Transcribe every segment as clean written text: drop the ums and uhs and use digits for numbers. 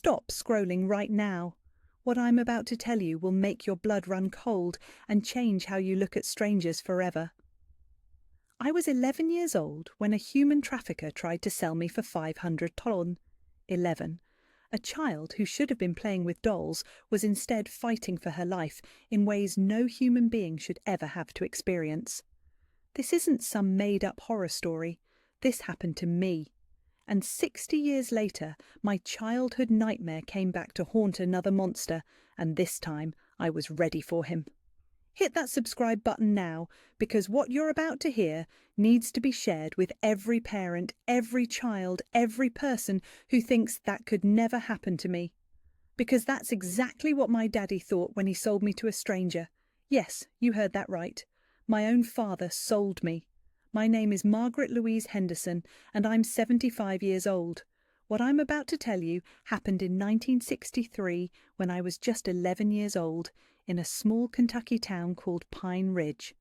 Stop scrolling right now. What I'm about to tell you will make your blood run cold and change how you look at strangers forever. I was 11 years old when a human trafficker tried to sell me for 500 ton. 11. A child who should have been playing with dolls was instead fighting for her life in ways no human being should ever have to experience. This isn't some made-up horror story. This happened to me. And 60 years later, my childhood nightmare came back to haunt another monster, and this time I was ready for him. Hit that subscribe button now, because what you're about to hear needs to be shared with every parent, every child, every person who thinks that could never happen to me. Because that's exactly what my daddy thought when he sold me to a stranger. Yes, you heard that right. My own father sold me. My name is Margaret Louise Henderson, and I'm 75 years old. What I'm about to tell you happened in 1963 when I was just 11 years old, in a small Kentucky town called Pine Ridge.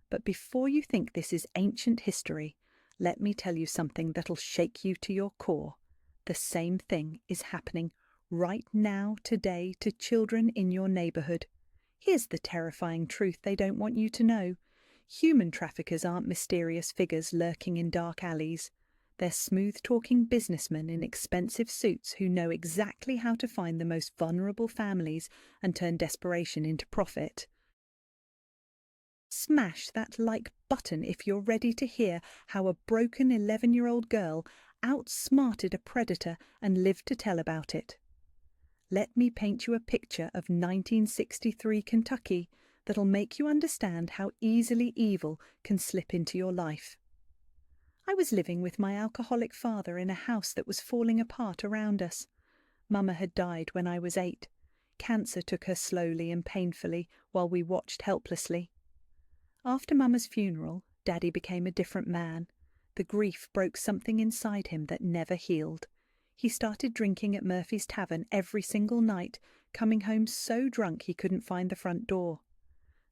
But before you think this is ancient history, let me tell you something that'll shake you to your core. The same thing is happening right now, today, to children in your neighborhood. Here's the terrifying truth they don't want you to know. Human traffickers aren't mysterious figures lurking in dark alleys. They're smooth-talking businessmen in expensive suits who know exactly how to find the most vulnerable families and turn desperation into profit. Smash that like button if you're ready to hear how a broken 11-year-old girl outsmarted a predator and lived to tell about it. Let me paint you a picture of 1963 Kentucky that'll make you understand how easily evil can slip into your life. I was living with my alcoholic father in a house that was falling apart around us. Mama had died when I was 8. Cancer took her slowly and painfully while we watched helplessly. After Mama's funeral, Daddy became a different man. The grief broke something inside him that never healed. He started drinking at Murphy's Tavern every single night, coming home so drunk he couldn't find the front door.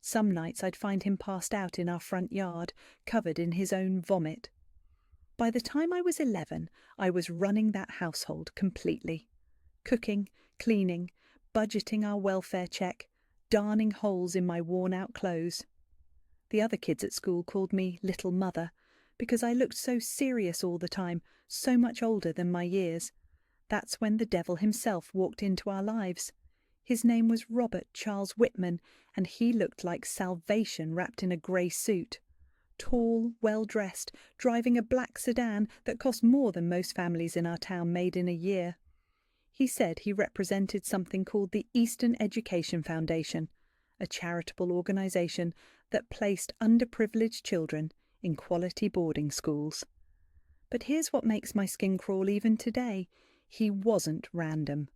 Some nights I'd find him passed out in our front yard, covered in his own vomit. By the time I was 11, I was running that household completely. Cooking, cleaning, budgeting our welfare check, darning holes in my worn-out clothes. The other kids at school called me Little Mother, because I looked so serious all the time, so much older than my years. That's when the devil himself walked into our lives. His name was Robert Charles Whitman, and he looked like salvation wrapped in a grey suit. Tall, well-dressed, driving a black sedan that cost more than most families in our town made in a year. He said he represented something called the Eastern Education Foundation, a charitable organisation that placed underprivileged children in quality boarding schools. But here's what makes my skin crawl even today. He wasn't random.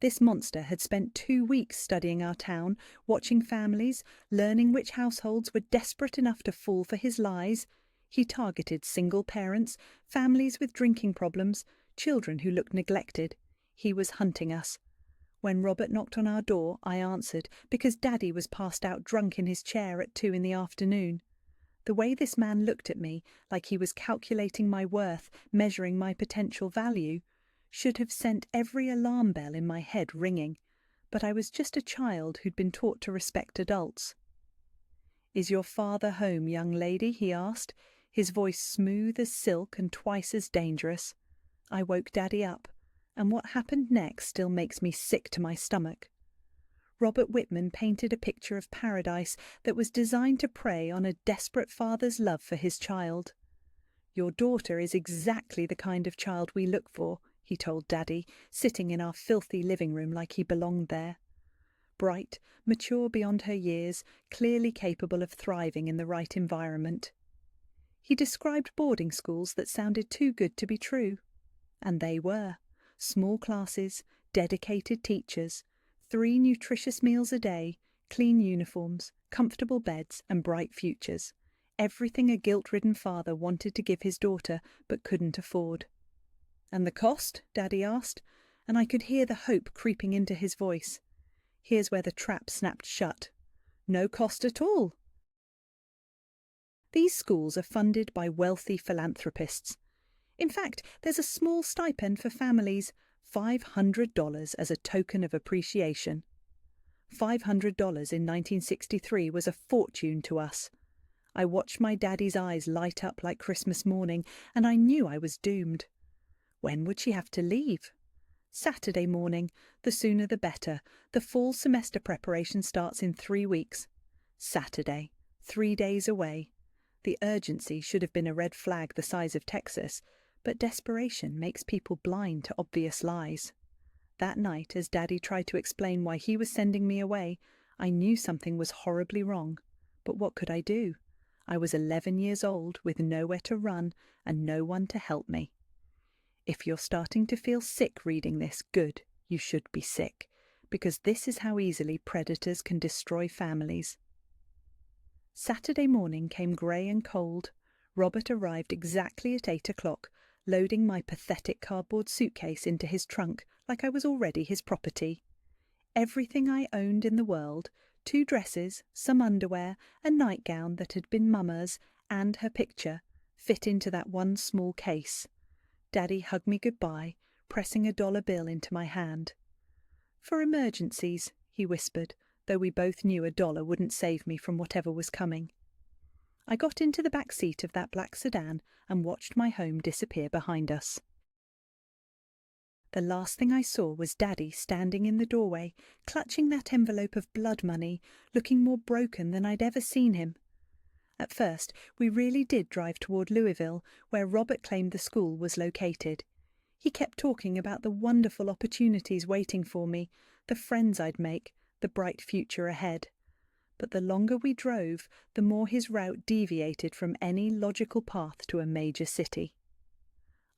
This monster had spent 2 weeks studying our town, watching families, learning which households were desperate enough to fall for his lies. He targeted single parents, families with drinking problems, children who looked neglected. He was hunting us. When Robert knocked on our door, I answered, because Daddy was passed out drunk in his chair at 2 in the afternoon. The way this man looked at me, like he was calculating my worth, measuring my potential value, should have sent every alarm bell in my head ringing, but I was just a child who'd been taught to respect adults. "Is your father home, young lady?" he asked, his voice smooth as silk and twice as dangerous. I woke Daddy up, and what happened next still makes me sick to my stomach. Robert Whitman painted a picture of paradise that was designed to prey on a desperate father's love for his child. "Your daughter is exactly the kind of child we look for," he told Daddy, sitting in our filthy living room like he belonged there. Bright, mature beyond her years, clearly capable of thriving in the right environment. He described boarding schools that sounded too good to be true. And they were. Small classes, dedicated teachers, 3 nutritious meals a day, clean uniforms, comfortable beds, and bright futures. Everything a guilt-ridden father wanted to give his daughter but couldn't afford. "And the cost?" Daddy asked, and I could hear the hope creeping into his voice. Here's where the trap snapped shut. No cost at all. These schools are funded by wealthy philanthropists. In fact, there's a small stipend for families, $500 as a token of appreciation. $500 in 1963 was a fortune to us. I watched my daddy's eyes light up like Christmas morning, and I knew I was doomed. When would she have to leave? Saturday morning, the sooner the better. The fall semester preparation starts in 3 weeks. Saturday, 3 days away. The urgency should have been a red flag the size of Texas, but desperation makes people blind to obvious lies. That night, as Daddy tried to explain why he was sending me away, I knew something was horribly wrong. But what could I do? I was 11 years old, with nowhere to run and no one to help me. If you're starting to feel sick reading this, good, you should be sick, because this is how easily predators can destroy families. Saturday morning came grey and cold. Robert arrived exactly at 8 o'clock, loading my pathetic cardboard suitcase into his trunk like I was already his property. Everything I owned in the world, 2 dresses, some underwear, a nightgown that had been Mama's, and her picture, fit into that one small case. Daddy hugged me goodbye, pressing a dollar bill into my hand. "For emergencies," he whispered, though we both knew a dollar wouldn't save me from whatever was coming. I got into the back seat of that black sedan and watched my home disappear behind us. The last thing I saw was Daddy standing in the doorway, clutching that envelope of blood money, looking more broken than I'd ever seen him. At first, we really did drive toward Louisville, where Robert claimed the school was located. He kept talking about the wonderful opportunities waiting for me, the friends I'd make, the bright future ahead. But the longer we drove, the more his route deviated from any logical path to a major city.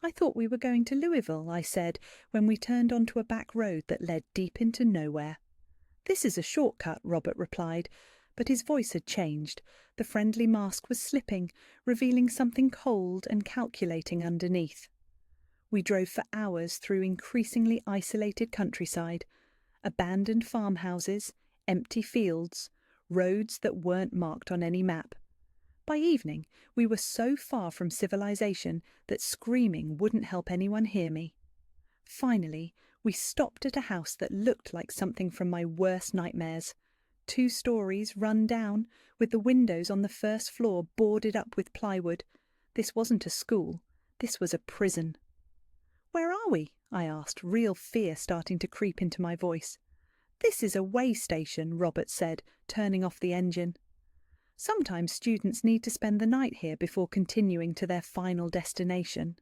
"I thought we were going to Louisville," I said, when we turned onto a back road that led deep into nowhere. "This is a shortcut," Robert replied, but his voice had changed. The friendly mask was slipping, revealing something cold and calculating underneath. We drove for hours through increasingly isolated countryside, abandoned farmhouses, empty fields, roads that weren't marked on any map. By evening, we were so far from civilization that screaming wouldn't help anyone hear me. Finally, we stopped at a house that looked like something from my worst nightmares. 2 stories run down, with the windows on the first floor boarded up with plywood. This wasn't a school. This was a prison. "Where are we?" I asked, real fear starting to creep into my voice. "This is a way station," Robert said, turning off the engine. "Sometimes students need to spend the night here before continuing to their final destination."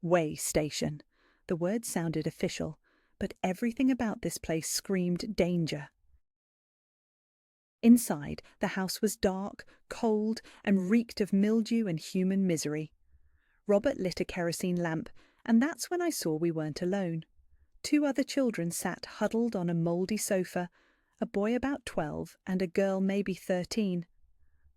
Way station. The word sounded official, but everything about this place screamed danger. Inside, the house was dark, cold, and reeked of mildew and human misery. Robert lit a kerosene lamp, and that's when I saw we weren't alone. 2 other children sat huddled on a mouldy sofa, a boy about 12 and a girl maybe 13.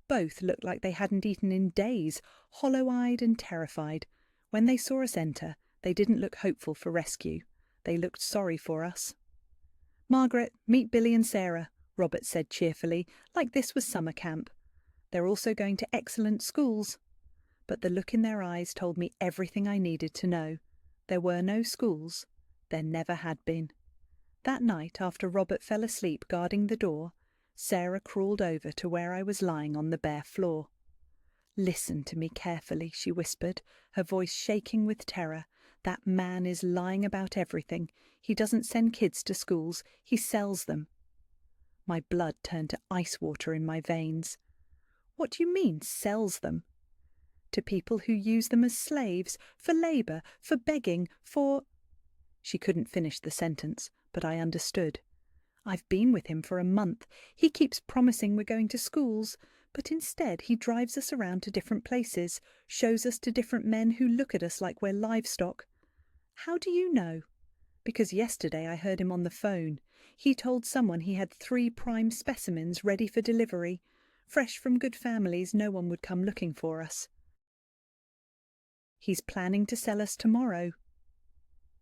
Both looked like they hadn't eaten in days, hollow-eyed and terrified. When they saw us enter, they didn't look hopeful for rescue. They looked sorry for us. "Margaret, meet Billy and Sarah," Robert said cheerfully, like this was summer camp. "They're also going to excellent schools." But the look in their eyes told me everything I needed to know. There were no schools. There never had been. That night, after Robert fell asleep guarding the door, Sarah crawled over to where I was lying on the bare floor. "Listen to me carefully," she whispered, her voice shaking with terror. "That man is lying about everything. He doesn't send kids to schools. He sells them." My blood turned to ice water in my veins. "What do you mean, sells them?" "To people who use them as slaves, for labour, for begging, for—" She couldn't finish the sentence, but I understood. "I've been with him for a month. He keeps promising we're going to schools, but instead he drives us around to different places, shows us to different men who look at us like we're livestock." "How do you know?" "Because yesterday I heard him on the phone. He told someone he had 3 prime specimens ready for delivery. Fresh from good families, no one would come looking for us. He's planning to sell us tomorrow."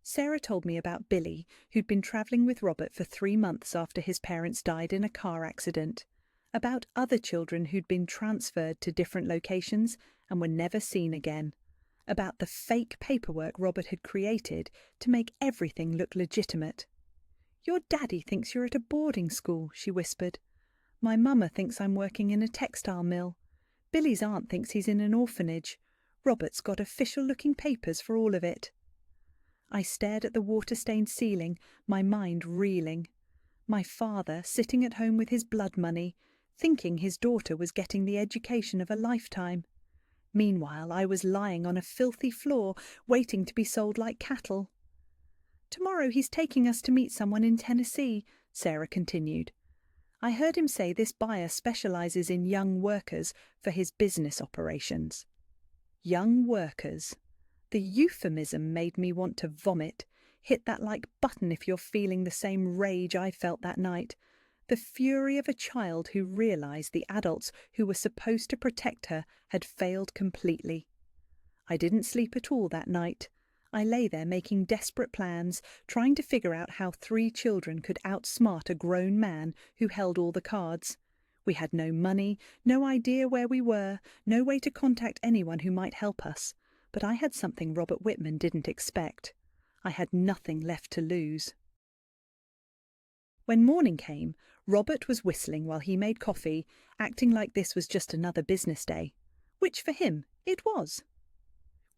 Sarah told me about Billy, who'd been travelling with Robert for 3 months after his parents died in a car accident. About other children who'd been transferred to different locations and were never seen again. about the fake paperwork Robert had created to make everything look legitimate. "Your daddy thinks you're at a boarding school," she whispered. "My mama thinks I'm working in a textile mill. Billy's aunt thinks he's in an orphanage. Robert's got official-looking papers for all of it." I stared at the water-stained ceiling, my mind reeling. My father, sitting at home with his blood money, thinking his daughter was getting the education of a lifetime. Meanwhile, I was lying on a filthy floor, waiting to be sold like cattle. "Tomorrow he's taking us to meet someone in Tennessee," Sarah continued. "I heard him say this buyer specializes in young workers for his business operations." Young workers. The euphemism made me want to vomit. Hit that like button if you're feeling the same rage I felt that night. The fury of a child who realized the adults who were supposed to protect her had failed completely. I didn't sleep at all that night. I lay there making desperate plans, trying to figure out how 3 children could outsmart a grown man who held all the cards. We had no money, no idea where we were, no way to contact anyone who might help us. But I had something Robert Whitman didn't expect. I had nothing left to lose. When morning came, Robert was whistling while he made coffee, acting like this was just another business day, which for him it was.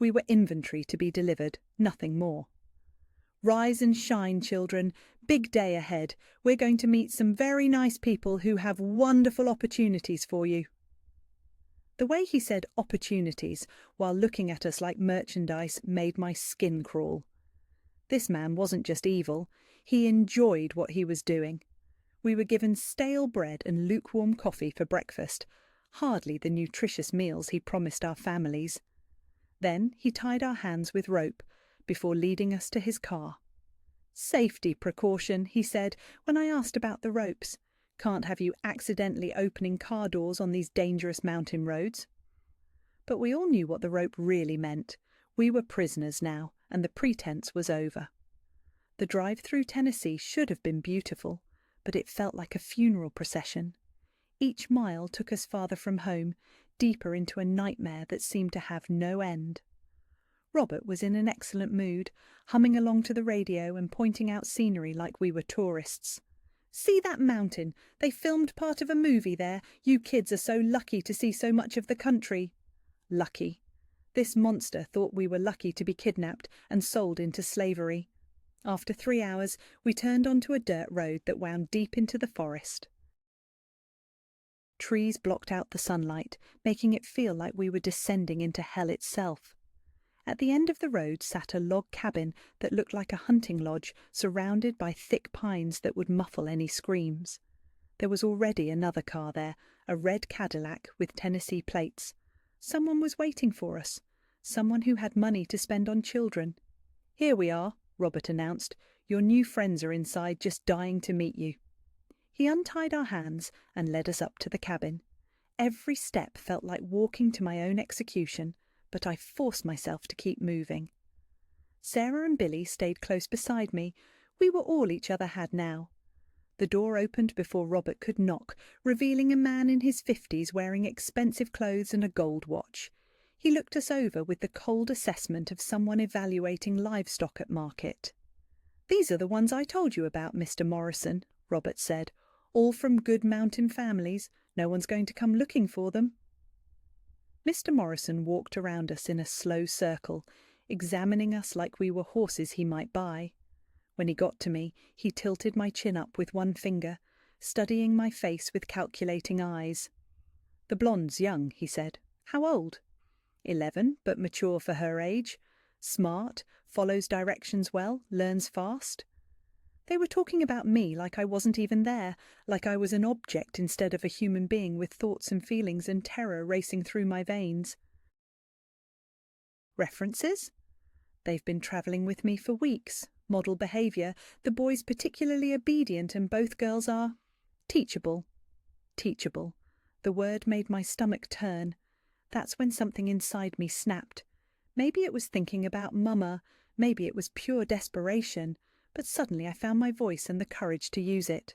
We were inventory to be delivered, nothing more. "Rise and shine, children. Big day ahead. We're going to meet some very nice people who have wonderful opportunities for you." The way he said opportunities while looking at us like merchandise made my skin crawl. This man wasn't just evil, he enjoyed what he was doing. We were given stale bread and lukewarm coffee for breakfast, hardly the nutritious meals he promised our families. Then he tied our hands with rope before leading us to his car. "Safety precaution," he said when I asked about the ropes. "Can't have you accidentally opening car doors on these dangerous mountain roads." But we all knew what the rope really meant. We were prisoners now, and the pretense was over. The drive through Tennessee should have been beautiful, but it felt like a funeral procession. Each mile took us farther from home, deeper into a nightmare that seemed to have no end. Robert was in an excellent mood, humming along to the radio and pointing out scenery like we were tourists. "See that mountain? They filmed part of a movie there. You kids are so lucky to see so much of the country." Lucky. This monster thought we were lucky to be kidnapped and sold into slavery. After 3 hours, we turned onto a dirt road that wound deep into the forest. Trees blocked out the sunlight, making it feel like we were descending into hell itself. At the end of the road sat a log cabin that looked like a hunting lodge, surrounded by thick pines that would muffle any screams. There was already another car there, a red Cadillac with Tennessee plates. Someone was waiting for us, someone who had money to spend on children. "Here we are," Robert announced. "Your new friends are inside, just dying to meet you." He untied our hands and led us up to the cabin. Every step felt like walking to my own execution, but I forced myself to keep moving. Sarah and Billy stayed close beside me. We were all each other had now. The door opened before Robert could knock, revealing a man in his 50s wearing expensive clothes and a gold watch. He looked us over with the cold assessment of someone evaluating livestock at market. "These are the ones I told you about, Mr. Morrison," Robert said. "All from good mountain families. No one's going to come looking for them." Mr. Morrison walked around us in a slow circle, examining us like we were horses he might buy. When he got to me, he tilted my chin up with one finger, studying my face with calculating eyes. "The blonde's young," he said. "How old?" 11, but mature for her age. Smart, follows directions well, learns fast." They were talking about me like I wasn't even there, like I was an object instead of a human being with thoughts and feelings and terror racing through my veins. "References?" "They've been travelling with me for weeks. Model behaviour. The boy's particularly obedient and both girls are teachable." Teachable. The word made my stomach turn. That's when something inside me snapped. Maybe it was thinking about Mama, maybe it was pure desperation, but suddenly I found my voice and the courage to use it.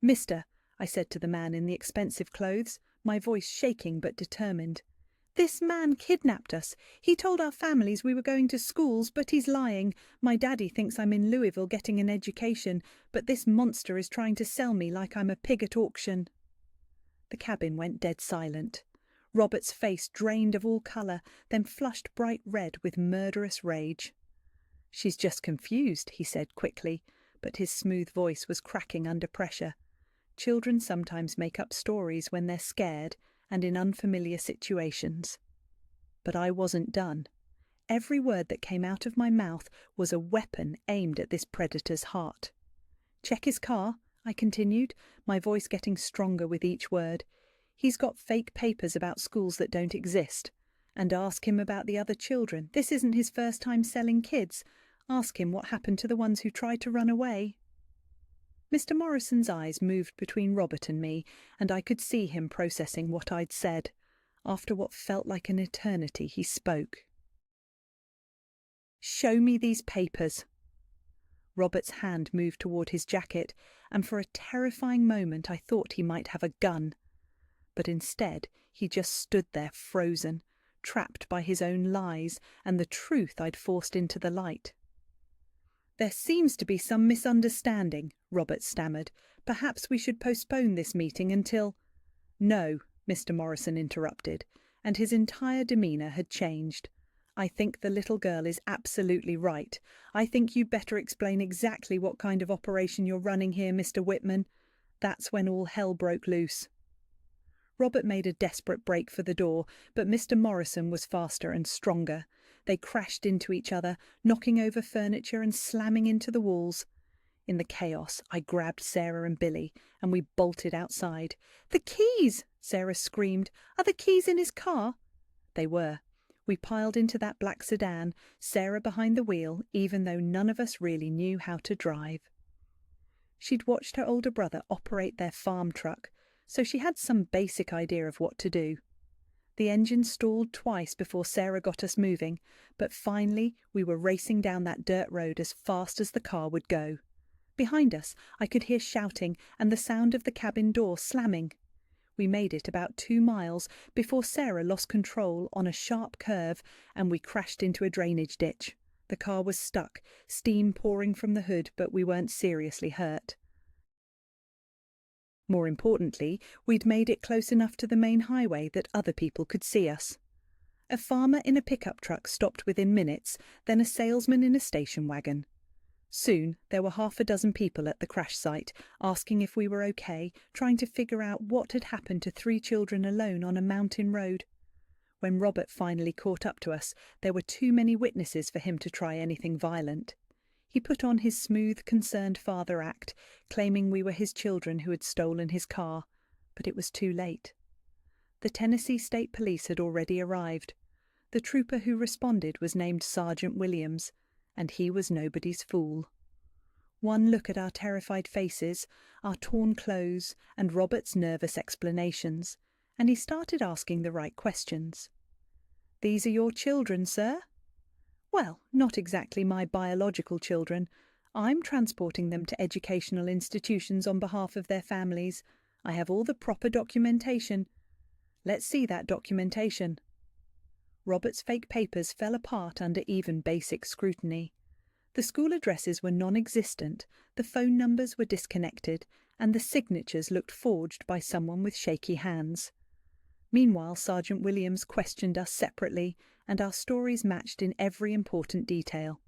"Mister," I said to the man in the expensive clothes, my voice shaking but determined, "This man kidnapped us. He told our families we were going to schools, but he's lying. My daddy thinks I'm in Louisville getting an education, but this monster is trying to sell me like I'm a pig at auction." The cabin went dead silent. Robert's face drained of all colour, then flushed bright red with murderous rage. "She's just confused," he said quickly, but his smooth voice was cracking under pressure. Children sometimes make up stories when they're scared and in unfamiliar situations. But I wasn't done. Every word that came out of my mouth was a weapon aimed at this predator's heart. "Check his car," I continued, my voice getting stronger with each word. "He's got fake papers about schools that don't exist. And ask him about the other children. This isn't his first time selling kids. Ask him what happened to the ones who tried to run away." Mr. Morrison's eyes moved between Robert and me, and I could see him processing what I'd said. After what felt like an eternity, he spoke. "Show me these papers." Robert's hand moved toward his jacket, and for a terrifying moment I thought he might have a gun. But instead, he just stood there frozen, trapped by his own lies and the truth I'd forced into the light. "There seems to be some misunderstanding," Robert stammered. "Perhaps we should postpone this meeting until—" "No," Mr. Morrison interrupted, and his entire demeanour had changed. "I think the little girl is absolutely right. I think you'd better explain exactly what kind of operation you're running here, Mr. Whitman." That's when all hell broke loose. Robert made a desperate break for the door, but Mr. Morrison was faster and stronger. They crashed into each other, knocking over furniture and slamming into the walls. In the chaos, I grabbed Sarah and Billy, and we bolted outside. "The keys!" Sarah screamed. "Are the keys in his car?" They were. We piled into that black sedan, Sarah behind the wheel, even though none of us really knew how to drive. She'd watched her older brother operate their farm truck, so she had some basic idea of what to do. The engine stalled twice before Sarah got us moving, but finally we were racing down that dirt road as fast as the car would go. Behind us, I could hear shouting and the sound of the cabin door slamming. We made it about 2 miles before Sarah lost control on a sharp curve and we crashed into a drainage ditch. The car was stuck, steam pouring from the hood, but we weren't seriously hurt. More importantly, we'd made it close enough to the main highway that other people could see us. A farmer in a pickup truck stopped within minutes, then a salesman in a station wagon. Soon there were 6 people at the crash site, asking if we were okay, trying to figure out what had happened to 3 children alone on a mountain road. When Robert finally caught up to us, there were too many witnesses for him to try anything violent. He put on his smooth, concerned father act, claiming we were his children who had stolen his car, but it was too late. The Tennessee State Police had already arrived. The trooper who responded was named Sergeant Williams, and he was nobody's fool. One look at our terrified faces, our torn clothes, and Robert's nervous explanations, and he started asking the right questions. "These are your children, sir?" "Well, not exactly my biological children. I'm transporting them to educational institutions on behalf of their families. I have all the proper documentation." "Let's see that documentation." Robert's fake papers fell apart under even basic scrutiny. The school addresses were non-existent, the phone numbers were disconnected, and the signatures looked forged by someone with shaky hands. Meanwhile, Sergeant Williams questioned us separately, and our stories matched in every important detail.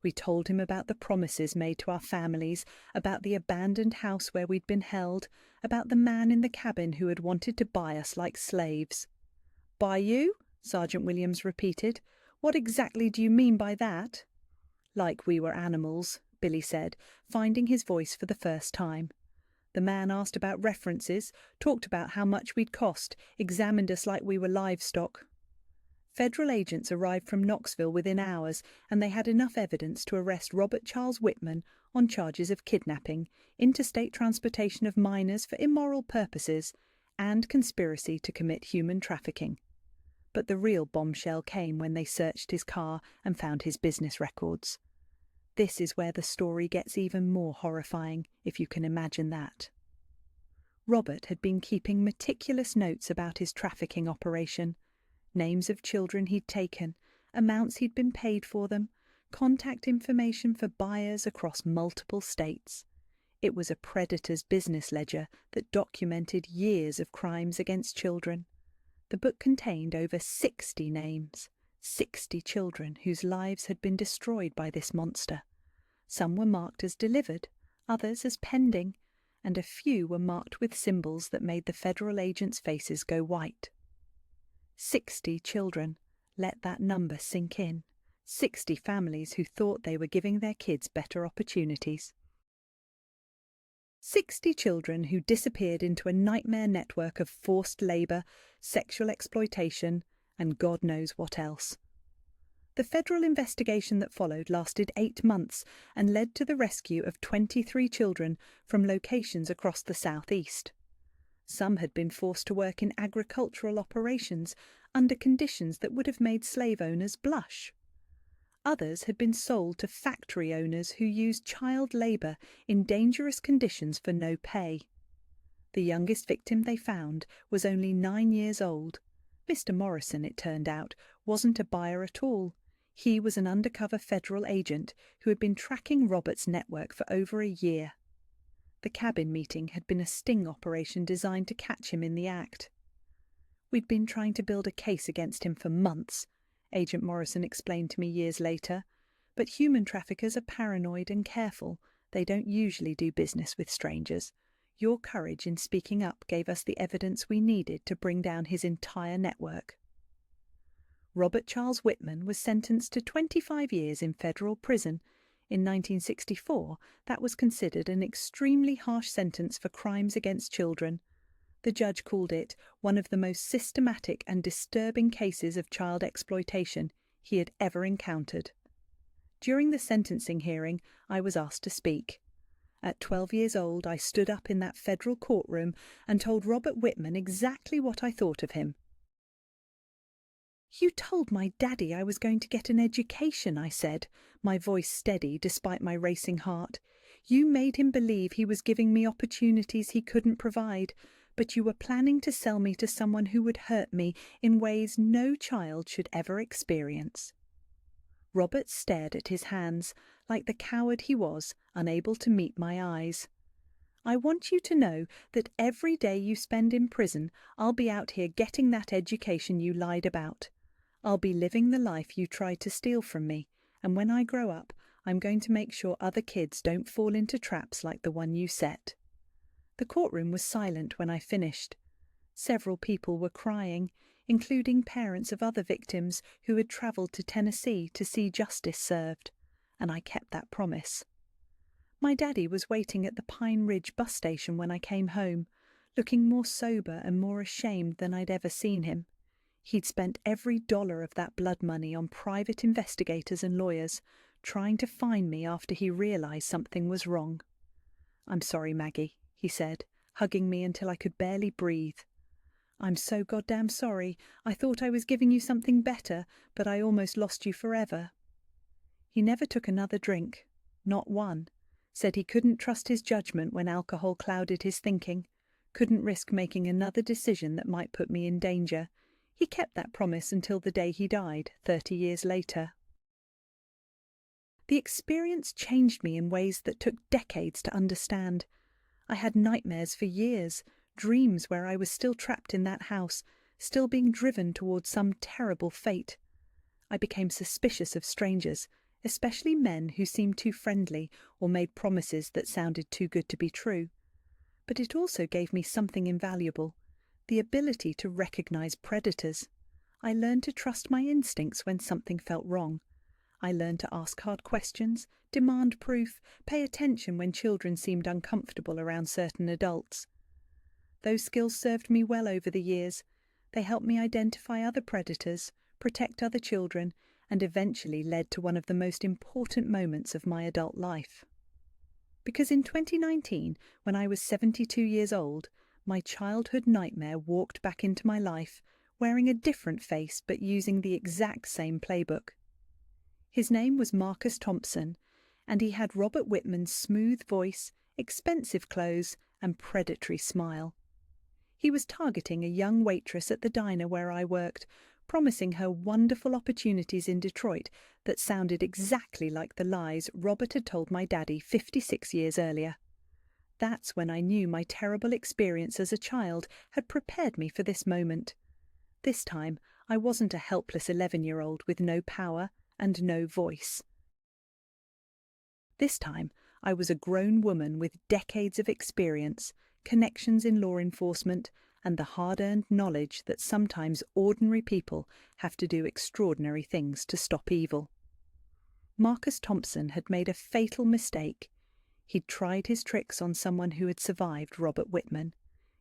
We told him about the promises made to our families, about the abandoned house where we'd been held, about the man in the cabin who had wanted to buy us like slaves. "Buy you?" Sergeant Williams repeated. "What exactly do you mean by that?" "Like we were animals," Billy said, finding his voice for the first time. The man asked about references, talked about how much we'd cost, examined us like we were livestock. Federal agents arrived from Knoxville within hours, and they had enough evidence to arrest Robert Charles Whitman on charges of kidnapping, interstate transportation of minors for immoral purposes, and conspiracy to commit human trafficking. But the real bombshell came when they searched his car and found his business records. This is where the story gets even more horrifying, if you can imagine that. Robert had been keeping meticulous notes about his trafficking operation, names of children he'd taken, amounts he'd been paid for them, contact information for buyers across multiple states. It was a predator's business ledger that documented years of crimes against children. The book contained over 60 names, 60 children whose lives had been destroyed by this monster. Some were marked as delivered, others as pending, and a few were marked with symbols that made the federal agents' faces go white. 60 children. Let that number sink in. 60 families who thought they were giving their kids better opportunities. 60 children who disappeared into a nightmare network of forced labour, sexual exploitation, and God knows what else. The federal investigation that followed lasted 8 months and led to the rescue of 23 children from locations across the southeast. Some had been forced to work in agricultural operations under conditions that would have made slave owners blush. Others had been sold to factory owners who used child labour in dangerous conditions for no pay. The youngest victim they found was only 9 years old. Mr. Morrison, it turned out, wasn't a buyer at all. He was an undercover federal agent who had been tracking Robert's network for over a year. The cabin meeting had been a sting operation designed to catch him in the act. "We'd been trying to build a case against him for months," Agent Morrison explained to me years later. "But human traffickers are paranoid and careful. They don't usually do business with strangers. Your courage in speaking up gave us the evidence we needed to bring down his entire network." Robert Charles Whitman was sentenced to 25 years in federal prison. In 1964, that was considered an extremely harsh sentence for crimes against children. The judge called it one of the most systematic and disturbing cases of child exploitation he had ever encountered. During the sentencing hearing, I was asked to speak. At 12 years old, I stood up in that federal courtroom and told Robert Whitman exactly what I thought of him. "You told my daddy I was going to get an education," I said, my voice steady despite my racing heart. "You made him believe he was giving me opportunities he couldn't provide, but you were planning to sell me to someone who would hurt me in ways no child should ever experience." Robert stared at his hands, like the coward he was, unable to meet my eyes. "I want you to know that every day you spend in prison, I'll be out here getting that education you lied about. I'll be living the life you tried to steal from me, and when I grow up, I'm going to make sure other kids don't fall into traps like the one you set." The courtroom was silent when I finished. Several people were crying, including parents of other victims who had travelled to Tennessee to see justice served, and I kept that promise. My daddy was waiting at the Pine Ridge bus station when I came home, looking more sober and more ashamed than I'd ever seen him. He'd spent every dollar of that blood money on private investigators and lawyers, trying to find me after he realised something was wrong. "I'm sorry, Maggie," he said, hugging me until I could barely breathe. "I'm so goddamn sorry. I thought I was giving you something better, but I almost lost you forever." He never took another drink, not one. Said he couldn't trust his judgment when alcohol clouded his thinking, couldn't risk making another decision that might put me in danger. He kept that promise until the day he died, 30 years later. The experience changed me in ways that took decades to understand. I had nightmares for years, dreams where I was still trapped in that house, still being driven towards some terrible fate. I became suspicious of strangers, especially men who seemed too friendly or made promises that sounded too good to be true. But it also gave me something invaluable: the ability to recognize predators. I learned to trust my instincts when something felt wrong. I learned to ask hard questions, demand proof, pay attention when children seemed uncomfortable around certain adults. Those skills served me well over the years. They helped me identify other predators, protect other children, and eventually led to one of the most important moments of my adult life. Because in 2019, when I was 72 years old, my childhood nightmare walked back into my life, wearing a different face but using the exact same playbook. His name was Marcus Thompson, and he had Robert Whitman's smooth voice, expensive clothes, and predatory smile. He was targeting a young waitress at the diner where I worked, promising her wonderful opportunities in Detroit that sounded exactly like the lies Robert had told my daddy 56 years earlier. That's when I knew my terrible experience as a child had prepared me for this moment. This time, I wasn't a helpless 11-year-old with no power and no voice. This time, I was a grown woman with decades of experience, connections in law enforcement, and the hard-earned knowledge that sometimes ordinary people have to do extraordinary things to stop evil. Marcus Thompson had made a fatal mistake. He'd tried his tricks on someone who had survived Robert Whitman.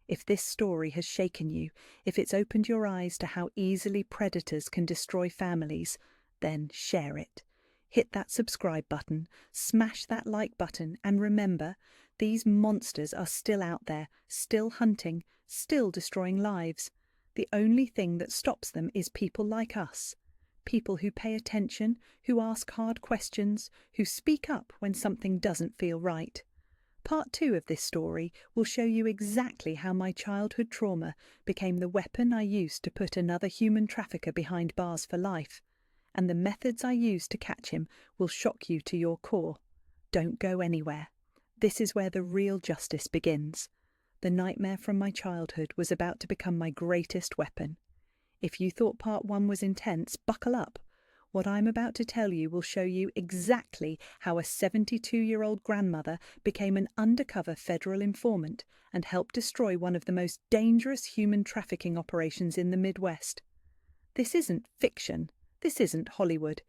If this story has shaken you, if it's opened your eyes to how easily predators can destroy families, then share it. Hit that subscribe button, smash that like button, and remember, these monsters are still out there, still hunting, still destroying lives. The only thing that stops them is people like us. People who pay attention, who ask hard questions, who speak up when something doesn't feel right. Part 2 of this story will show you exactly how my childhood trauma became the weapon I used to put another human trafficker behind bars for life. And the methods I used to catch him will shock you to your core. Don't go anywhere. This is where the real justice begins. The nightmare from my childhood was about to become my greatest weapon. If you thought part 1 was intense, buckle up. What I'm about to tell you will show you exactly how a 72-year-old grandmother became an undercover federal informant and helped destroy one of the most dangerous human trafficking operations in the Midwest. This isn't fiction. This isn't Hollywood.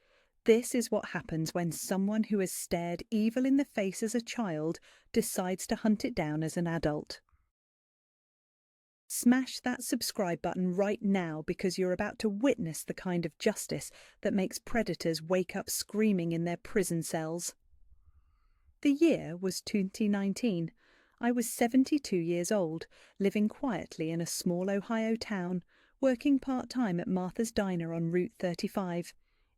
This is what happens when someone who has stared evil in the face as a child decides to hunt it down as an adult. Smash that subscribe button right now because you're about to witness the kind of justice that makes predators wake up screaming in their prison cells. The year was 2019. I was 72 years old, living quietly in a small Ohio town, working part-time at Martha's Diner on Route 35.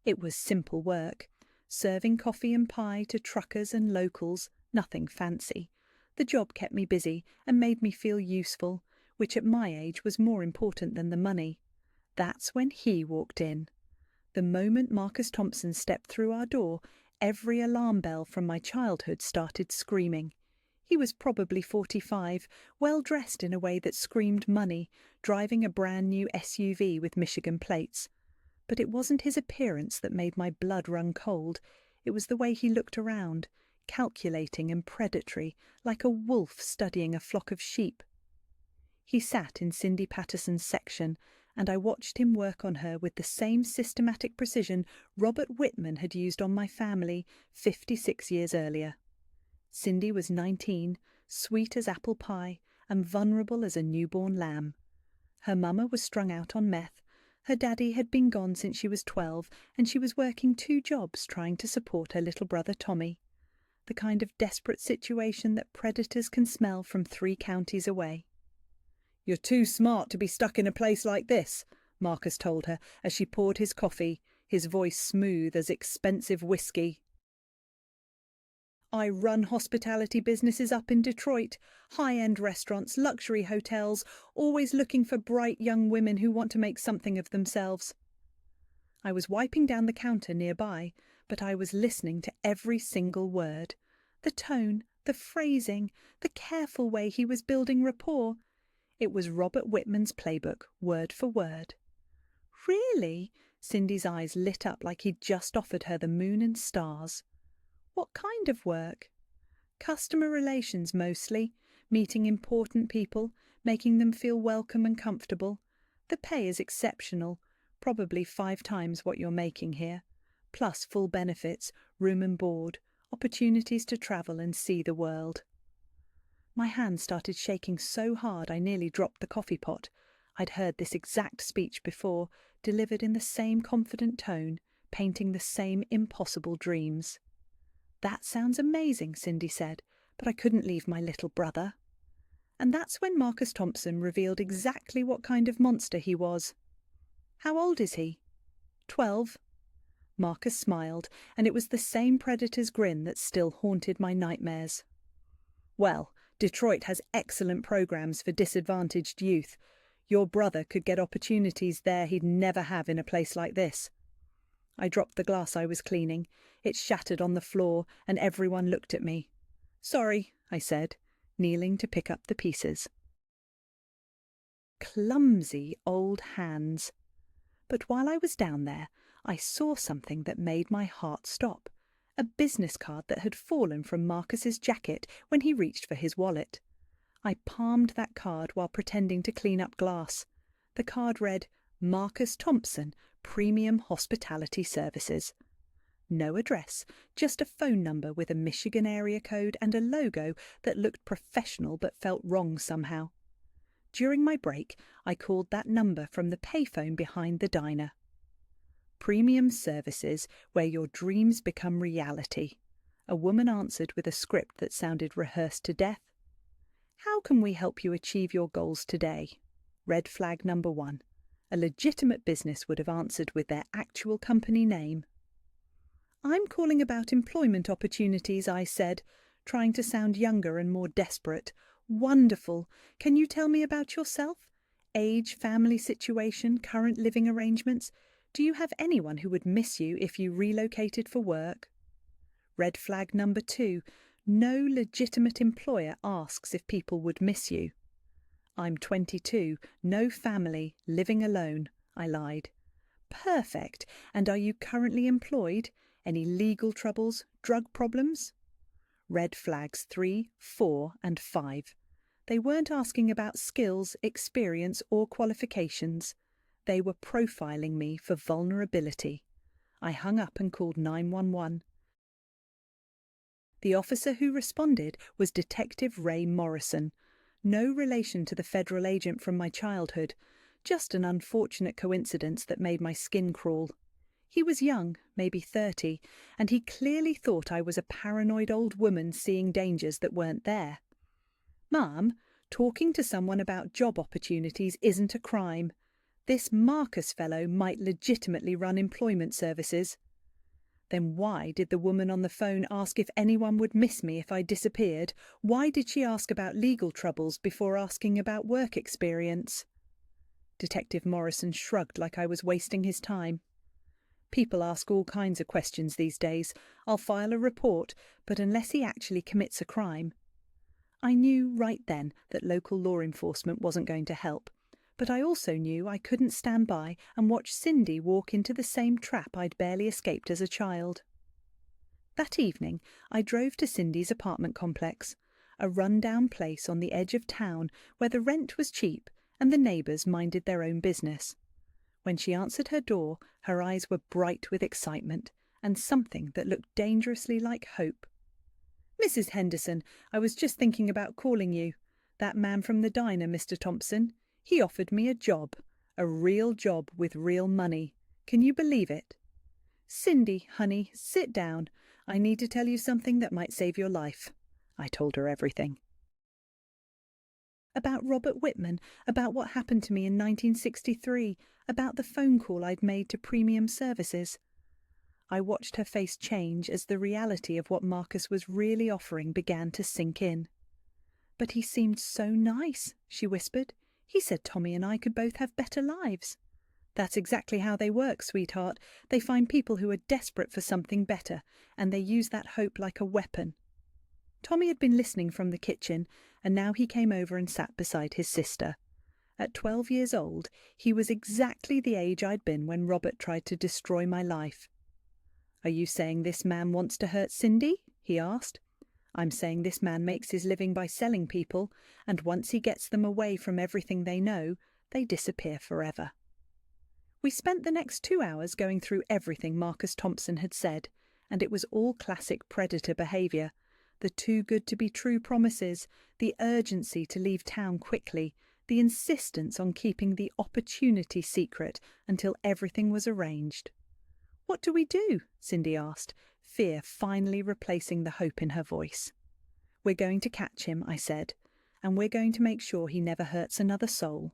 It was simple work, serving coffee and pie to truckers and locals, nothing fancy. The job kept me busy and made me feel useful, which at my age was more important than the money. That's when he walked in. The moment Marcus Thompson stepped through our door, every alarm bell from my childhood started screaming. He was probably 45, well dressed in a way that screamed money, driving a brand new SUV with Michigan plates. But it wasn't his appearance that made my blood run cold. It was the way he looked around, calculating and predatory, like a wolf studying a flock of sheep. He sat in Cindy Patterson's section, and I watched him work on her with the same systematic precision Robert Whitman had used on my family 56 years earlier. Cindy was 19, sweet as apple pie, and vulnerable as a newborn lamb. Her mama was strung out on meth, her daddy had been gone since she was 12, and she was working 2 jobs trying to support her little brother Tommy. The kind of desperate situation that predators can smell from 3 counties away. "You're too smart to be stuck in a place like this," Marcus told her as she poured his coffee, his voice smooth as expensive whiskey. "I run hospitality businesses up in Detroit, high-end restaurants, luxury hotels, always looking for bright young women who want to make something of themselves." I was wiping down the counter nearby, but I was listening to every single word. The tone, the phrasing, the careful way he was building rapport. It was Robert Whitman's playbook, word for word. "Really?" Cindy's eyes lit up like he'd just offered her the moon and stars. "What kind of work?" "Customer relations mostly, meeting important people, making them feel welcome and comfortable. The pay is exceptional, probably 5 times what you're making here, plus full benefits, room and board, opportunities to travel and see the world." My hand started shaking so hard I nearly dropped the coffee pot. I'd heard this exact speech before, delivered in the same confident tone, painting the same impossible dreams. "That sounds amazing," Cindy said, "but I couldn't leave my little brother." And that's when Marcus Thompson revealed exactly what kind of monster he was. "How old is he?" 12. Marcus smiled, and it was the same predator's grin that still haunted my nightmares. "Well, Detroit has excellent programs for disadvantaged youth. Your brother could get opportunities there he'd never have in a place like this." I dropped the glass I was cleaning. It shattered on the floor, and everyone looked at me. "Sorry," I said, kneeling to pick up the pieces. Clumsy old hands. But while I was down there, I saw something that made my heart stop. A business card that had fallen from Marcus's jacket when he reached for his wallet. I palmed that card while pretending to clean up glass. The card read, "Marcus Thompson, Premium Hospitality Services." No address, just a phone number with a Michigan area code and a logo that looked professional but felt wrong somehow. During my break, I called that number from the payphone behind the diner. "Premium Services, where your dreams become reality." A woman answered with a script that sounded rehearsed to death. "How can we help you achieve your goals today?" Red flag number 1. A legitimate business would have answered with their actual company name. "I'm calling about employment opportunities," I said, trying to sound younger and more desperate. "Wonderful. Can you tell me about yourself? Age, family situation, current living arrangements? Do you have anyone who would miss you if you relocated for work?" Red flag number 2. No legitimate employer asks if people would miss you. "I'm 22, no family, living alone," I lied. "Perfect. And are you currently employed? Any legal troubles, drug problems?" Red flags 3, 4, and 5. They weren't asking about skills, experience, or qualifications. They were profiling me for vulnerability. I hung up and called 911. The officer who responded was Detective Ray Morrison. No relation to the federal agent from my childhood, just an unfortunate coincidence that made my skin crawl. He was young, maybe 30, and he clearly thought I was a paranoid old woman seeing dangers that weren't there. "Ma'am, talking to someone about job opportunities isn't a crime. This Marcus fellow might legitimately run employment services." Then why did the woman on the phone ask if anyone would miss me if I disappeared? Why did she ask about legal troubles before asking about work experience? Detective Morrison shrugged like I was wasting his time. "People ask all kinds of questions these days. I'll file a report, but unless he actually commits a crime." I knew right then that local law enforcement wasn't going to help, but I also knew I couldn't stand by and watch Cindy walk into the same trap I'd barely escaped as a child. That evening, I drove to Cindy's apartment complex, a run-down place on the edge of town where the rent was cheap and the neighbours minded their own business. When she answered her door, her eyes were bright with excitement and something that looked dangerously like hope. "Mrs. Henderson, I was just thinking about calling you. That man from the diner, Mr. Thompson, he offered me a job. A real job with real money. Can you believe it?" "Cindy, honey, sit down. I need to tell you something that might save your life." I told her everything. About Robert Whitman, about what happened to me in 1963, about the phone call I'd made to Premium Services. I watched her face change as the reality of what Marcus was really offering began to sink in. "But he seemed so nice," she whispered. "He said Tommy and I could both have better lives." "That's exactly how they work, sweetheart. They find people who are desperate for something better, and they use that hope like a weapon." Tommy had been listening from the kitchen, and now he came over and sat beside his sister. At 12 years old, he was exactly the age I'd been when Robert tried to destroy my life. "Are you saying this man wants to hurt Cindy?" he asked. "I'm saying this man makes his living by selling people, and once he gets them away from everything they know, they disappear forever." We spent the next 2 hours going through everything Marcus Thompson had said, and it was all classic predator behaviour. The too-good-to-be-true promises, the urgency to leave town quickly, the insistence on keeping the opportunity secret until everything was arranged. "What do we do?" Cindy asked, fear finally replacing the hope in her voice. "We're going to catch him," I said, "and we're going to make sure he never hurts another soul."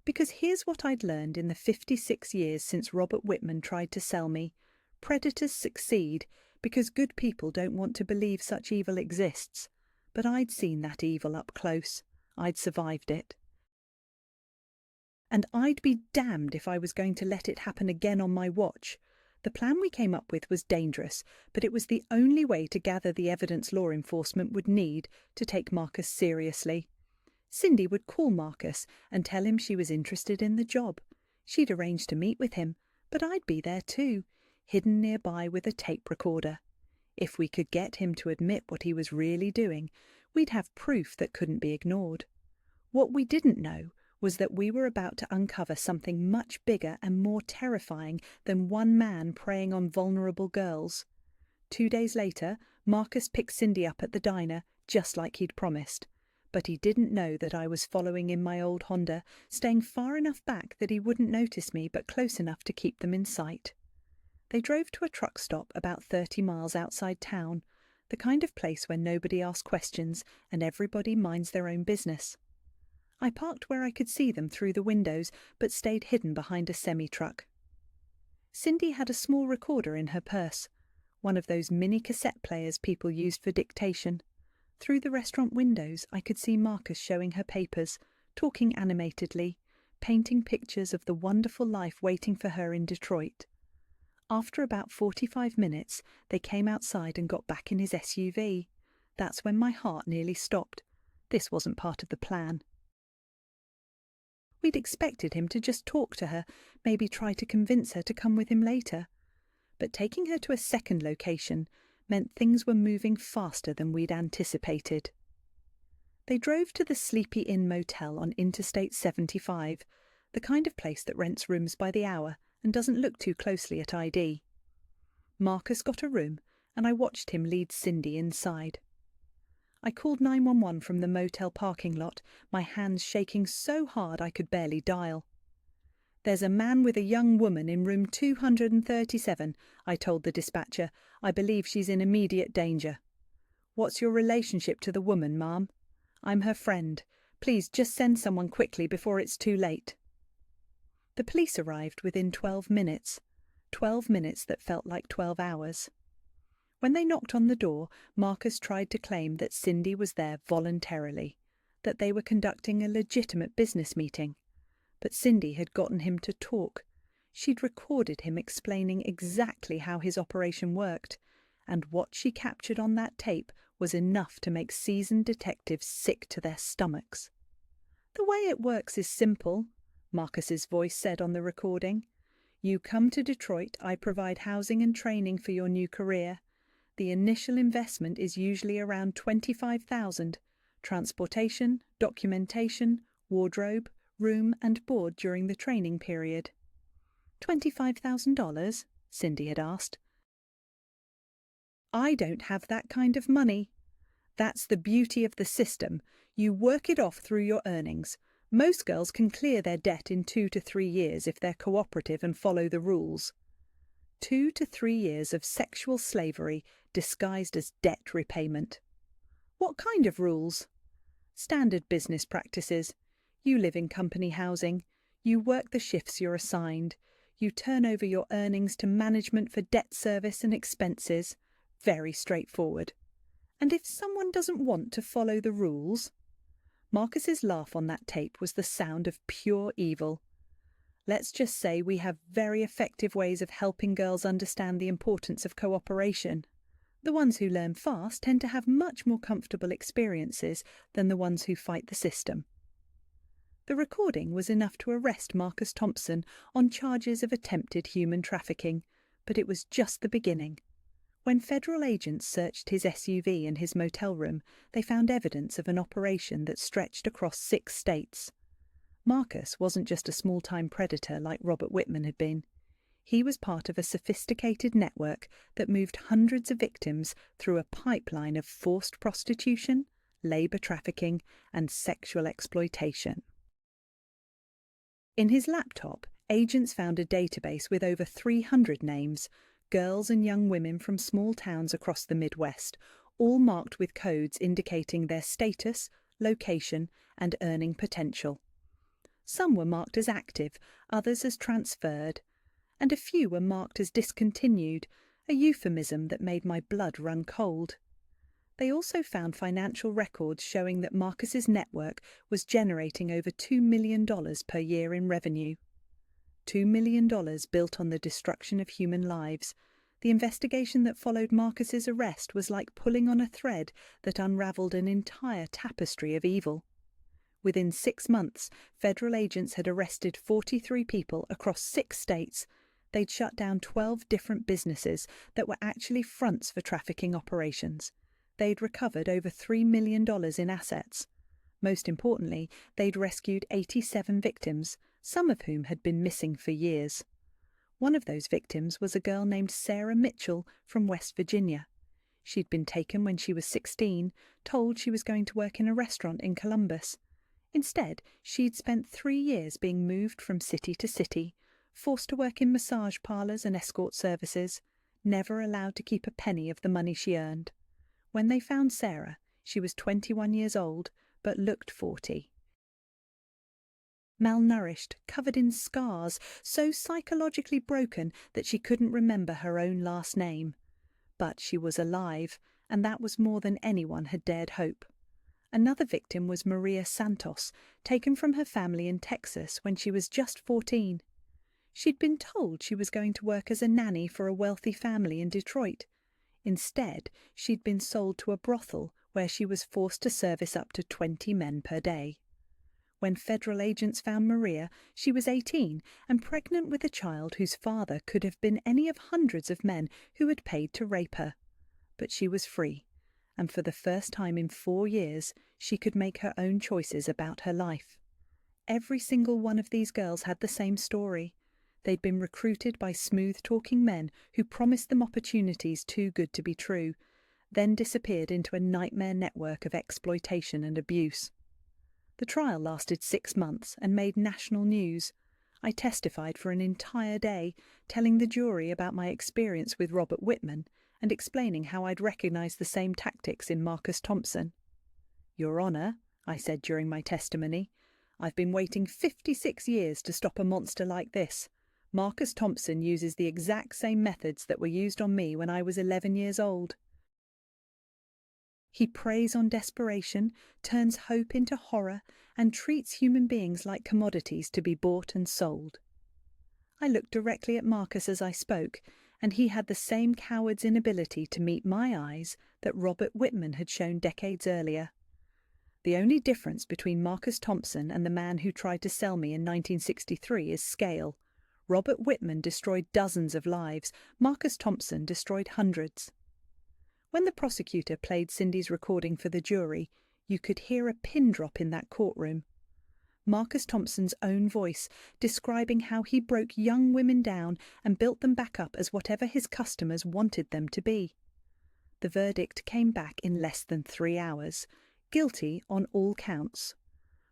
Because here's what I'd learned in the 56 years since Robert Whitman tried to sell me. Predators succeed because good people don't want to believe such evil exists. But I'd seen that evil up close. I'd survived it. And I'd be damned if I was going to let it happen again on my watch. The plan we came up with was dangerous, but it was the only way to gather the evidence law enforcement would need to take Marcus seriously. Cindy would call Marcus and tell him she was interested in the job. She'd arranged to meet with him, but I'd be there too, hidden nearby with a tape recorder. If we could get him to admit what he was really doing, we'd have proof that couldn't be ignored. What we didn't know was that we were about to uncover something much bigger and more terrifying than one man preying on vulnerable girls. 2 days later, Marcus picked Cindy up at the diner, just like he'd promised. But he didn't know that I was following in my old Honda, staying far enough back that he wouldn't notice me, but close enough to keep them in sight. They drove to a truck stop about 30 miles outside town, the kind of place where nobody asks questions and everybody minds their own business. I parked where I could see them through the windows, but stayed hidden behind a semi-truck. Cindy had a small recorder in her purse, one of those mini cassette players people used for dictation. Through the restaurant windows, I could see Marcus showing her papers, talking animatedly, painting pictures of the wonderful life waiting for her in Detroit. After about 45 minutes, they came outside and got back in his SUV. That's when my heart nearly stopped. This wasn't part of the plan. We'd expected him to just talk to her, maybe try to convince her to come with him later. But taking her to a second location meant things were moving faster than we'd anticipated. They drove to the Sleepy Inn Motel on Interstate 75, the kind of place that rents rooms by the hour and doesn't look too closely at ID. Marcus got a room, and I watched him lead Cindy inside. I called 911 from the motel parking lot, my hands shaking so hard I could barely dial. "There's a man with a young woman in room 237, I told the dispatcher. "I believe she's in immediate danger." "What's your relationship to the woman, ma'am?" "I'm her friend. Please just send someone quickly before it's too late." The police arrived within 12 minutes. 12 minutes that felt like 12 hours. When they knocked on the door, Marcus tried to claim that Cindy was there voluntarily, that they were conducting a legitimate business meeting. But Cindy had gotten him to talk. She'd recorded him explaining exactly how his operation worked, and what she captured on that tape was enough to make seasoned detectives sick to their stomachs. "The way it works is simple," Marcus's voice said on the recording. "You come to Detroit, I provide housing and training for your new career. The initial investment is usually around $25,000, transportation, documentation, wardrobe, room and board during the training period." $25,000? Cindy had asked. "I don't have that kind of money." "That's the beauty of the system. You work it off through your earnings. Most girls can clear their debt in 2 to 3 years if they're cooperative and follow the rules." 2 to 3 years of sexual slavery disguised as debt repayment. "What kind of rules?" "Standard business practices. You live in company housing. You work the shifts you're assigned. You turn over your earnings to management for debt service and expenses. Very straightforward. And if someone doesn't want to follow the rules—" Marcus's laugh on that tape was the sound of pure evil. "Let's just say we have very effective ways of helping girls understand the importance of cooperation. The ones who learn fast tend to have much more comfortable experiences than the ones who fight the system." The recording was enough to arrest Marcus Thompson on charges of attempted human trafficking, but it was just the beginning. When federal agents searched his SUV and his motel room, they found evidence of an operation that stretched across 6 states. Marcus wasn't just a small-time predator like Robert Whitman had been. He was part of a sophisticated network that moved hundreds of victims through a pipeline of forced prostitution, labor trafficking, and sexual exploitation. In his laptop, agents found a database with over 300 names, girls and young women from small towns across the Midwest, all marked with codes indicating their status, location, and earning potential. Some were marked as active, others as transferred, and a few were marked as discontinued, a euphemism that made my blood run cold. They also found financial records showing that Marcus's network was generating over $2 million per year in revenue. $2 million built on the destruction of human lives. The investigation that followed Marcus's arrest was like pulling on a thread that unravelled an entire tapestry of evil. Within 6 months, federal agents had arrested 43 people across 6 states. They'd shut down 12 different businesses that were actually fronts for trafficking operations. They'd recovered over $3 million in assets. Most importantly, they'd rescued 87 victims, some of whom had been missing for years. One of those victims was a girl named Sarah Mitchell from West Virginia. She'd been taken when she was 16, told she was going to work in a restaurant in Columbus. Instead, she'd spent 3 years being moved from city to city, forced to work in massage parlours and escort services, never allowed to keep a penny of the money she earned. When they found Sarah, she was 21 years old, but looked 40. Malnourished, covered in scars, so psychologically broken that she couldn't remember her own last name. But she was alive, and that was more than anyone had dared hope. Another victim was Maria Santos, taken from her family in Texas when she was just 14. She'd been told she was going to work as a nanny for a wealthy family in Detroit. Instead, she'd been sold to a brothel where she was forced to service up to 20 men per day. When federal agents found Maria, she was 18 and pregnant with a child whose father could have been any of hundreds of men who had paid to rape her. But she was free, and for the first time in 4 years, she could make her own choices about her life. Every single one of these girls had the same story. They'd been recruited by smooth-talking men who promised them opportunities too good to be true, then disappeared into a nightmare network of exploitation and abuse. The trial lasted 6 months and made national news. I testified for an entire day, telling the jury about my experience with Robert Whitman and explaining how I'd recognized the same tactics in Marcus Thompson. "Your Honour," I said during my testimony, "I've been waiting 56 years to stop a monster like this. Marcus Thompson uses the exact same methods that were used on me when I was 11 years old. He preys on desperation, turns hope into horror, and treats human beings like commodities to be bought and sold." I looked directly at Marcus as I spoke, and he had the same coward's inability to meet my eyes that Robert Whitman had shown decades earlier. The only difference between Marcus Thompson and the man who tried to sell me in 1963 is scale. Robert Whitman destroyed dozens of lives. Marcus Thompson destroyed hundreds. When the prosecutor played Cindy's recording for the jury, you could hear a pin drop in that courtroom. Marcus Thompson's own voice, describing how he broke young women down and built them back up as whatever his customers wanted them to be. The verdict came back in less than 3 hours. Guilty on all counts.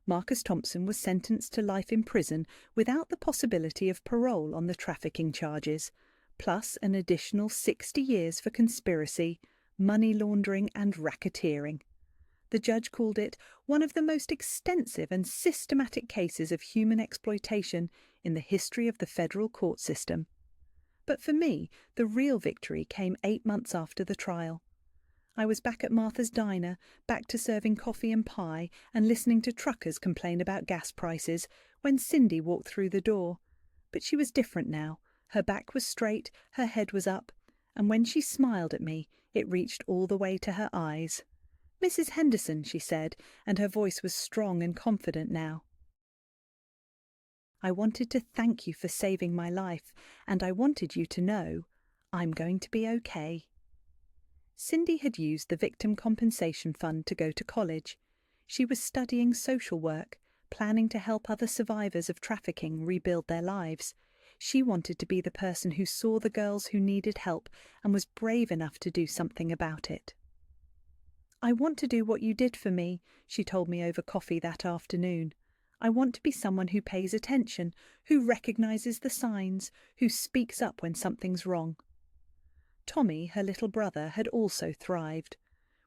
Marcus Thompson was sentenced to life in prison without the possibility of parole on the trafficking charges, plus an additional 60 years for conspiracy, money laundering and racketeering. The judge called it one of the most extensive and systematic cases of human exploitation in the history of the federal court system. But for me, the real victory came 8 months after the trial. I was back at Martha's Diner, back to serving coffee and pie and listening to truckers complain about gas prices when Cindy walked through the door. But she was different now. Her back was straight, her head was up, and when she smiled at me, it reached all the way to her eyes. "Mrs. Henderson," she said, and her voice was strong and confident now. "I wanted to thank you for saving my life, and I wanted you to know I'm going to be okay." Cindy had used the Victim Compensation Fund to go to college. She was studying social work, planning to help other survivors of trafficking rebuild their lives. She wanted to be the person who saw the girls who needed help and was brave enough to do something about it. "I want to do what you did for me," she told me over coffee that afternoon. "I want to be someone who pays attention, who recognizes the signs, who speaks up when something's wrong." Tommy, her little brother, had also thrived.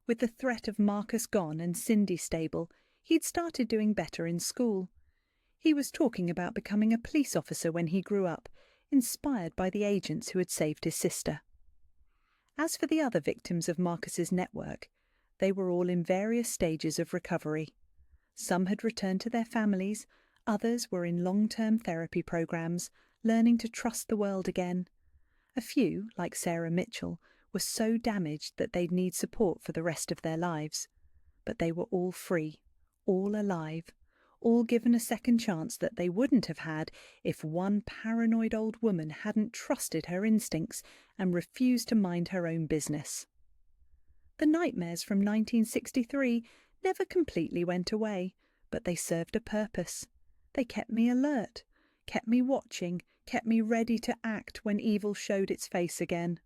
With the threat of Marcus gone and Cindy stable, he'd started doing better in school. He was talking about becoming a police officer when he grew up, inspired by the agents who had saved his sister. As for the other victims of Marcus's network, They were all in various stages of recovery. Some had returned to their families, others were in long-term therapy programs, learning to trust the world again. A few, like Sarah Mitchell, were so damaged that they'd need support for the rest of their lives. But they were all free, all alive, all given a second chance that they wouldn't have had if one paranoid old woman hadn't trusted her instincts and refused to mind her own business. The nightmares from 1963 never completely went away, but they served a purpose. They kept me alert, kept me watching, kept me ready to act when evil showed its face again.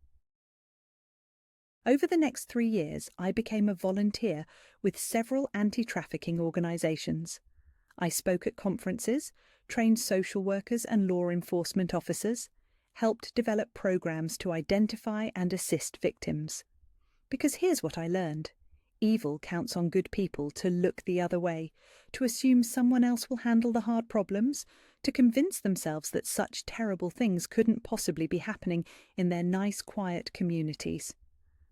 Over the next 3 years, I became a volunteer with several anti-trafficking organisations. I spoke at conferences, trained social workers and law enforcement officers, helped develop programs to identify and assist victims. Because here's what I learned. Evil counts on good people to look the other way, to assume someone else will handle the hard problems, to convince themselves that such terrible things couldn't possibly be happening in their nice, quiet communities.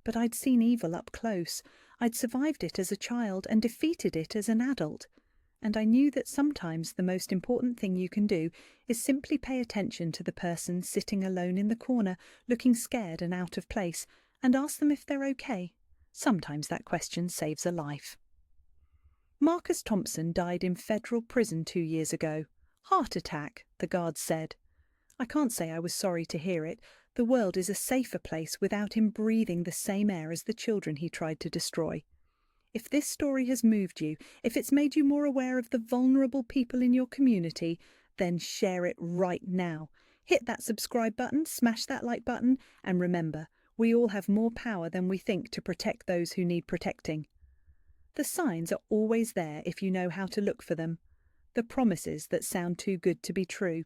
But I'd seen evil up close. I'd survived it as a child and defeated it as an adult. And I knew that sometimes the most important thing you can do is simply pay attention to the person sitting alone in the corner, looking scared and out of place, and ask them if they're okay. Sometimes that question saves a life. Marcus Thompson died in federal prison 2 years ago. Heart attack, the guards said. I can't say I was sorry to hear it. The world is a safer place without him breathing the same air as the children he tried to destroy. If this story has moved you, if it's made you more aware of the vulnerable people in your community, then share it right now. Hit that subscribe button, smash that like button, and remember, we all have more power than we think to protect those who need protecting. The signs are always there if you know how to look for them. The promises that sound too good to be true,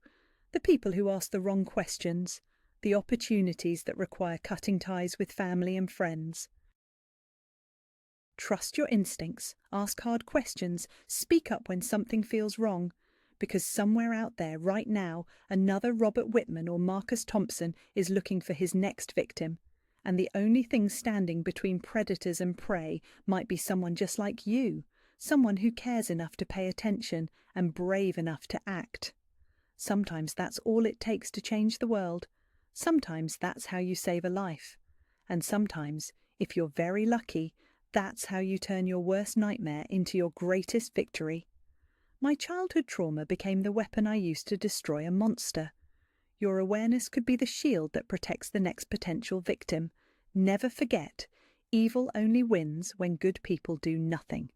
the people who ask the wrong questions, the opportunities that require cutting ties with family and friends. Trust your instincts, ask hard questions, speak up when something feels wrong, because somewhere out there right now, another Robert Whitman or Marcus Thompson is looking for his next victim, and the only thing standing between predators and prey might be someone just like you, someone who cares enough to pay attention and brave enough to act. Sometimes that's all it takes to change the world. Sometimes that's how you save a life. And sometimes, if you're very lucky, that's how you turn your worst nightmare into your greatest victory. My childhood trauma became the weapon I used to destroy a monster. Your awareness could be the shield that protects the next potential victim. Never forget, evil only wins when good people do nothing.